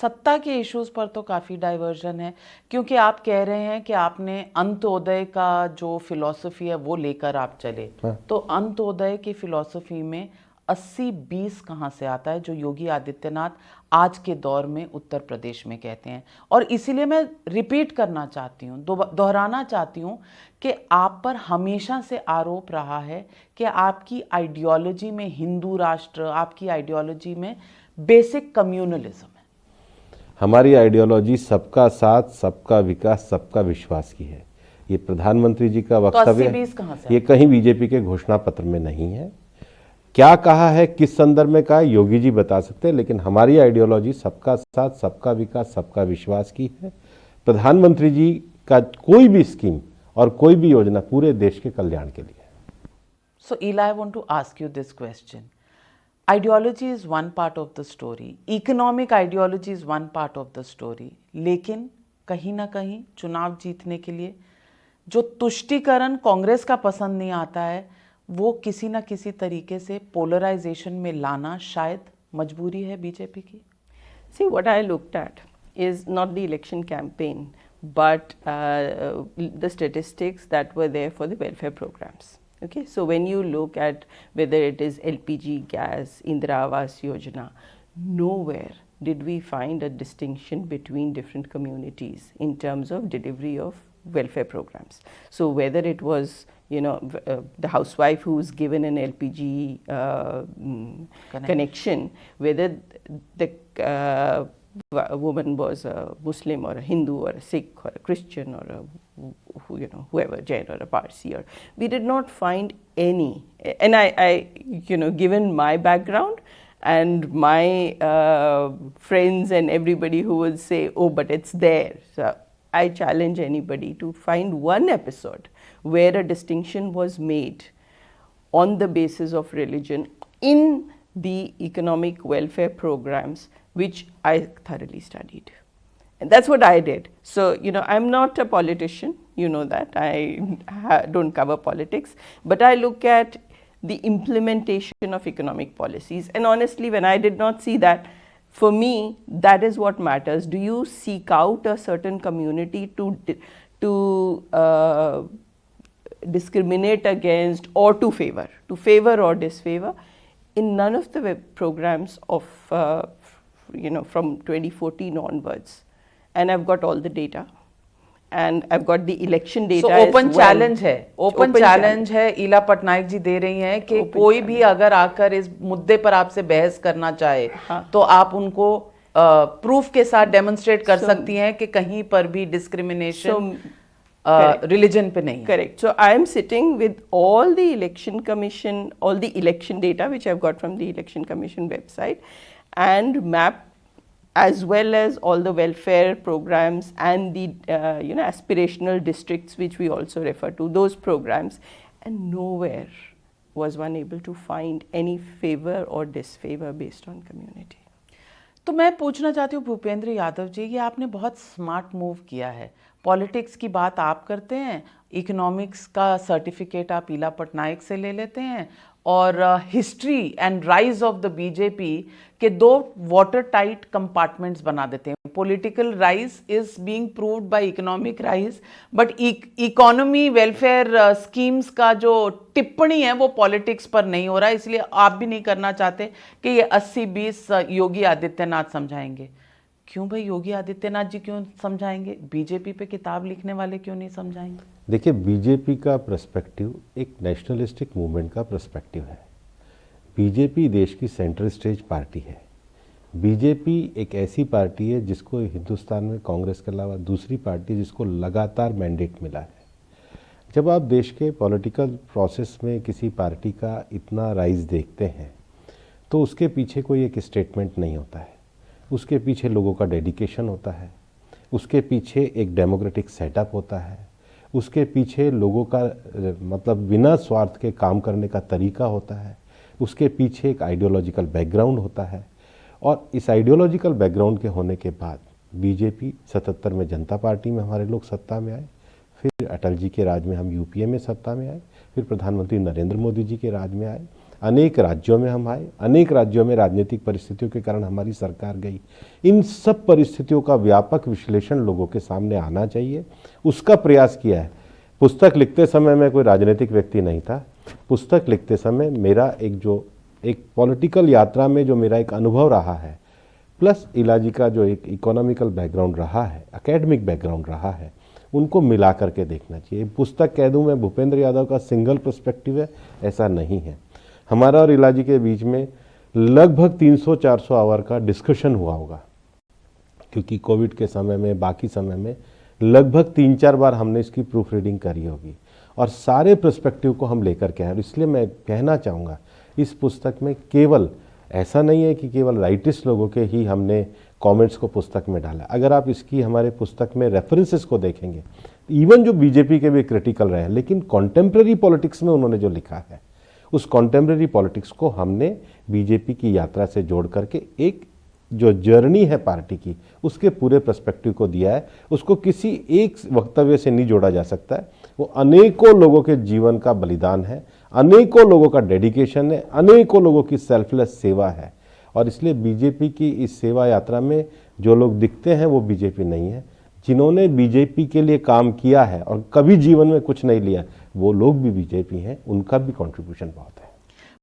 सत्ता के इश्यूज पर तो काफ़ी डाइवर्जन है, क्योंकि आप कह रहे हैं कि आपने अंत्योदय का जो फिलॉसफी है वो लेकर आप चले। तो अंत्योदय की फिलॉसफी में 80-20 कहाँ से आता है, जो योगी आदित्यनाथ आज के दौर में उत्तर प्रदेश में कहते हैं। और इसीलिए मैं रिपीट करना चाहती हूँ, दोहराना चाहती हूँ कि आप पर हमेशा से आरोप रहा है कि आपकी आइडियोलॉजी में हिंदू राष्ट्र, आपकी आइडियोलॉजी में बेसिक कम्युनलिज्म है। हमारी आइडियोलॉजी सबका साथ, सबका विकास, सबका विश्वास की है। ये प्रधानमंत्री जी का वक्तव्य है, ये कहीं बीजेपी के घोषणा पत्र में नहीं है। क्या कहा है, किस संदर्भ में कहा, योगी जी बता सकते हैं, लेकिन हमारी आइडियोलॉजी सबका साथ, सबका विकास, सबका विश्वास की है। प्रधानमंत्री जी का कोई भी स्कीम और कोई भी योजना पूरे देश के कल्याण के लिए। So Ila, I want to ask you this question. Ideology is one part of the story, economic ideology is one part of the story, लेकिन कहीं ना कहीं चुनाव जीतने के लिए जो तुष्टीकरण कांग्रेस का पसंद नहीं आता है, वो किसी ना किसी तरीके से पोलराइजेशन में लाना शायद मजबूरी है बीजेपी की। See, what I looked at is not the election campaign, but the statistics that were there for the welfare programs. Okay, so when you look at whether it is LPG gas, Indira Awas Yojana, nowhere did we find a distinction between different communities in terms of delivery of welfare programs. So whether it was, you know, the housewife who was given an LPG connection, whether the a woman was a Muslim or a Hindu or a Sikh or a Christian or a whoever, Jain or a Parsi, or we did not find any. And I given my background and my friends and everybody who would say, oh, but it's there. So I challenge anybody to find one episode where a distinction was made on the basis of religion in the economic welfare programs, which I thoroughly studied. And that's what I did. So, I'm not a politician, you know that. I don't cover politics, but I look at the implementation of economic policies. And honestly, when I did not see that, for me, that is what matters. Do you seek out a certain community to discriminate against or to favor or disfavor? In none of the web programs of, from 2014 onwards. And I've got all the data. And I've got the election data. So open challenge है, open challenge है ईला पटनायक जी दे रही हैं कि कोई भी अगर आकर इस मुद्दे पर आपसे बहस करना चाहे, तो आप उनको प्रूफ के साथ डेमोन्स्ट्रेट कर सकती हैं कि कहीं पर भी डिस्क्रिमिनेशन religion पे नहीं। Correct. So I am sitting with all the election commission, all the election data which I've got from the election commission website, and map as well as all the welfare programs and the aspirational districts which we also refer to, those programs, and nowhere was one able to find any favor or disfavor based on community. तो मैं पूछना चाहती हूँ भूपेंद्र यादव जी, ये आपने बहुत smart move किया है। पॉलिटिक्स की बात आप करते हैं, इकोनॉमिक्स का सर्टिफिकेट आप ईला पटनायक से ले लेते हैं, और history and rise of the BJP के दो वाटर टाइट कंपार्टमेंट्स बना देते हैं। Political rise is being proved bye economic rise, but economy welfare schemes का जो टिप्पणी है वो पॉलिटिक्स पर नहीं हो रहा है, इसलिए आप भी नहीं करना चाहते कि ये 80-20 योगी आदित्यनाथ समझाएंगे। क्यों भाई, योगी आदित्यनाथ जी क्यों समझाएंगे? बीजेपी पे किताब लिखने वाले क्यों नहीं समझाएंगे? देखिए, बीजेपी का पर्सपेक्टिव एक नेशनलिस्टिक मूवमेंट का पर्सपेक्टिव है। बीजेपी देश की सेंट्रल स्टेज पार्टी है। बीजेपी एक ऐसी पार्टी है जिसको हिंदुस्तान में कांग्रेस के अलावा दूसरी पार्टी जिसको लगातार मैंडेट मिला है। जब आप देश के पॉलिटिकल प्रोसेस में किसी पार्टी का इतना राइज देखते हैं तो उसके पीछे कोई एक स्टेटमेंट नहीं होता है, उसके पीछे लोगों का डेडिकेशन होता है, उसके पीछे एक डेमोक्रेटिक सेटअप होता है, उसके पीछे लोगों का मतलब बिना स्वार्थ के काम करने का तरीका होता है, उसके पीछे एक आइडियोलॉजिकल बैकग्राउंड होता है। और इस आइडियोलॉजिकल बैकग्राउंड के होने के बाद बीजेपी 77 में जनता पार्टी में हमारे लोग सत्ता में आए, फिर अटल जी के राज में हम यूपीए में सत्ता में आए, फिर प्रधानमंत्री नरेंद्र मोदी जी के राज में आए, अनेक राज्यों में हम आए, अनेक राज्यों में राजनीतिक परिस्थितियों के कारण हमारी सरकार गई। इन सब परिस्थितियों का व्यापक विश्लेषण लोगों के सामने आना चाहिए, उसका प्रयास किया है। पुस्तक लिखते समय मैं कोई राजनीतिक व्यक्ति नहीं था। पुस्तक लिखते समय मेरा एक पॉलिटिकल यात्रा में जो मेरा एक अनुभव रहा है, प्लस इलाजी का जो एक इकोनॉमिकल बैकग्राउंड रहा है, एकेडमिक बैकग्राउंड रहा है, उनको मिला करके देखना चाहिए। पुस्तक कह दूं मैं भूपेंद्र यादव का सिंगल पर्सपेक्टिव है, ऐसा नहीं है। हमारा और इलाजी के बीच में लगभग 300-400 आवर का डिस्कशन हुआ होगा, क्योंकि कोविड के समय में, बाकी समय में लगभग 3-4 बार हमने इसकी प्रूफ रीडिंग करी होगी और सारे पर्सपेक्टिव को हम लेकर के आए। और इसलिए मैं कहना चाहूँगा, इस पुस्तक में केवल ऐसा नहीं है कि केवल राइटिस्ट लोगों के ही हमने कमेंट्स को पुस्तक में डाला। अगर आप इसकी हमारे पुस्तक में रेफरेंसेस को देखेंगे, इवन जो बीजेपी के भी क्रिटिकल रहे हैं, लेकिन कॉन्टेम्प्रेरी पॉलिटिक्स में उन्होंने जो लिखा है, उस कॉन्टेम्प्रेरी पॉलिटिक्स को हमने बीजेपी की यात्रा से जोड़ करके एक जो जर्नी है पार्टी की, उसके पूरे पर्सपेक्टिव को दिया है। उसको किसी एक वक्तव्य से नहीं जोड़ा जा सकता है। वो अनेकों लोगों के जीवन का बलिदान है, अनेकों लोगों का डेडिकेशन है, अनेकों लोगों की सेल्फलेस सेवा है। और इसलिए बीजेपी की इस सेवा यात्रा में जो लोग दिखते हैं वो बीजेपी नहीं है। जिन्होंने बीजेपी के लिए काम किया है और कभी जीवन में कुछ नहीं लिया, वो लोग भी बीजेपी हैं, उनका भी कंट्रीब्यूशन बहुत है।